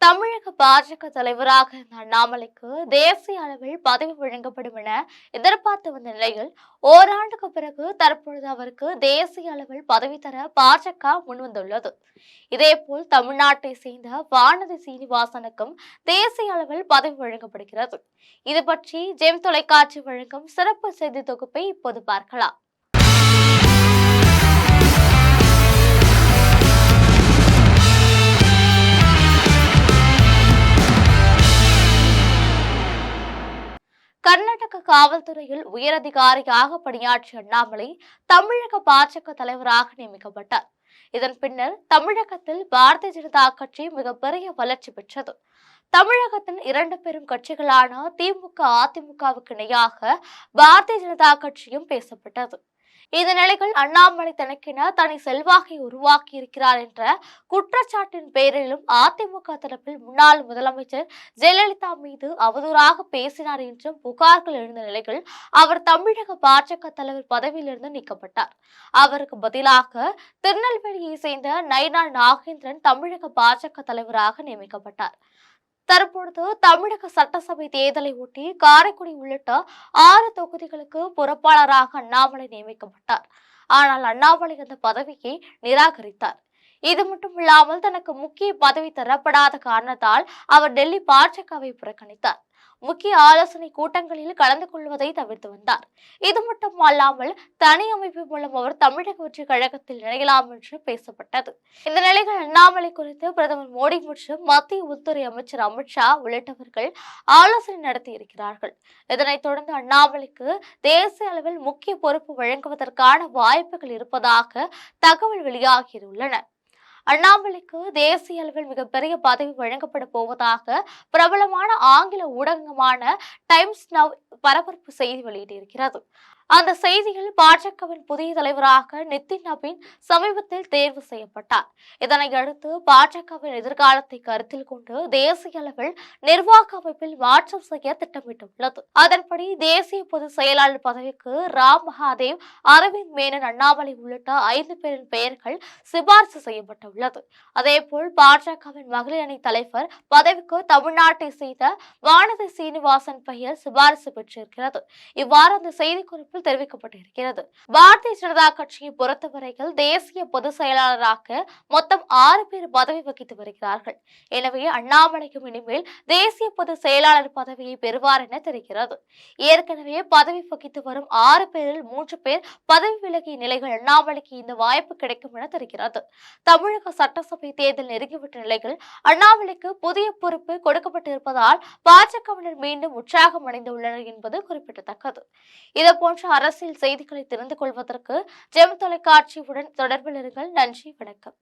தமிழக பாஜக தலைவராக இருந்த அண்ணாமலைக்கு தேசிய அளவில் பதவி வழங்கப்படும் என எதிர்பார்த்து வந்த நிலையில் ஓராண்டுக்கு பிறகு தற்பொழுது அவருக்கு தேசிய அளவில் பதவி தர பாஜக முன்வந்துள்ளது. இதேபோல் தமிழ்நாட்டை சேர்ந்த வானதி சீனிவாசனுக்கும் தேசிய அளவில் பதவி வழங்கப்படுகிறது. இது பற்றி ஜெம் தொலைக்காட்சி வழங்கும் சிறப்பு செய்தி தொகுப்பை இப்போது பார்க்கலாம். கர்நாடக காவல்துறையில் உயரதிகாரியாக பணியாற்றிய அண்ணாமலை தமிழக பாஜக தலைவராக நியமிக்கப்பட்டார். இதன் பின்னர் தமிழகத்தில் பாரதிய ஜனதா கட்சி மிகப்பெரிய வளர்ச்சி பெற்றது. தமிழகத்தின் இரண்டு பெரும் கட்சிகளான திமுக, அதிமுகவுக்கு இணையாக பாரதிய ஜனதா கட்சியும் பேசப்பட்டது. இந்த நிலையில் அண்ணாமலை தனக்கென தனி செல்வாக்கை உருவாக்கி இருக்கிறார் என்ற குற்றச்சாட்டின் பேரிலும் அதிமுக தரப்பில் முன்னாள் முதலமைச்சர் ஜெயலலிதா மீது அவதூறாக பேசினார் என்றும் புகார்கள் எழுந்த நிலையில் அவர் தமிழக பாஜக தலைவர் பதவியிலிருந்து நீக்கப்பட்டார். அவருக்கு பதிலாக திருநெல்வேலியை சேர்ந்த நயினார் நாகேந்திரன் தமிழக பாஜக தலைவராக நியமிக்கப்பட்டார். தற்பொழுது தமிழக சட்டசபை தேர்தலை ஒட்டி காரைக்குடி உள்ளிட்ட 6 தொகுதிகளுக்கு பொறுப்பாளராக அண்ணாமலை நியமிக்கப்பட்டார். ஆனால் அண்ணாமலை அந்த பதவியை நிராகரித்தார். இது மட்டுமில்லாமல் தனக்கு முக்கிய பதவி தரப்படாத காரணத்தால் அவர் டெல்லி பாஜகவை புறக்கணித்தார். முக்கிய ஆலோசனை கூட்டங்களில் கலந்து கொள்வதை தவிர்த்து வந்தார். இது மட்டுமல்லாமல் தனி அமைப்பு மூலம் அவர் தமிழக வெற்றி கழகத்தில் இணையலாம் என்று பேசப்பட்டது. இந்த நிலையில் அண்ணாமலை குறித்து பிரதமர் மோடி மற்றும் மத்திய உள்துறை அமைச்சர் அமித்ஷா உள்ளிட்டவர்கள் ஆலோசனை நடத்தி இருக்கிறார்கள். இதனைத் தொடர்ந்து அண்ணாமலைக்கு தேசிய அளவில் முக்கிய பொறுப்பு வழங்குவதற்கான வாய்ப்புகள் இருப்பதாக தகவல் வெளியாகியுள்ளன. அண்ணாமலைக்கு தேசிய அளவில் மிகப்பெரிய பதவி வழங்கப்பட போவதாக பிரபலமான ஆங்கில ஊடகமான டைம்ஸ் நவ் பரபரப்பு செய்தி வெளியிட்டிருக்கிறது. அந்த செய்தியில் பாஜகவின் புதிய தலைவராக நிதின் நபீன் சமீபத்தில் தேர்வு செய்யப்பட்டார். இதனை அடுத்து பாஜகவின் எதிர்காலத்தை கருத்தில் கொண்டு தேசிய அளவில் நிர்வாக அமைப்பில் மாற்றம் செய்ய திட்டமிட்டுள்ளது. அதன்படி தேசிய பொதுச் செயலாளர் பதவிக்கு ராம் மகாதேவ், அரவிந்த் மேனன், அண்ணாமலை உள்ளிட்ட 5 பேரின் பெயர்கள் சிபார்சு செய்யப்பட்டுள்ளது. அதேபோல் பாஜகவின் மகளிர் அணி தலைவர் பதவிக்கு தமிழ்நாட்டை சேர்ந்த வானதி சீனிவாசன் பெயர் சிபாரிசு பெற்றிருக்கிறது. இவ்வாறு அந்த செய்திக்குறிப்பில் தெரிவிக்கப்பட்டிருக்கிறது. பாரதிய ஜனதா கட்சியை பொறுத்தவரையில் தேசிய பொதுச் செயலாளராக மொத்தம் 6 பேர் பதவி வகித்து வருகிறார்கள். எனவே அண்ணாமலைக்கும் இனிமேல் தேசிய பொதுச் செயலாளர் பதவியை பெறுவார் என தெரிகிறது. ஏற்கனவே பதவி வகித்து வரும் 6 பேரில் 3 பேர் பதவி விலகிய நிலையில் அண்ணாமலைக்கு இந்த வாய்ப்பு கிடைக்கும் என தெரிகிறது. தமிழக சட்டசபை தேர்தல் நெருங்கிவிட்ட நிலையில் அண்ணாமலைக்கு புதிய பொறுப்பு கொடுக்கப்பட்டிருப்பதால் பாஜகவினர் மீண்டும் உற்சாகம் அடைந்துள்ளனர் என்பது குறிப்பிடத்தக்கது. இதுபோன்ற அரசியல் செய்திகளை தெரிந்து கொள்வதற்கு ஜெம் தொலைக்காட்சியுடன் தொடர்பில் இருங்கள். நன்றி, வணக்கம்.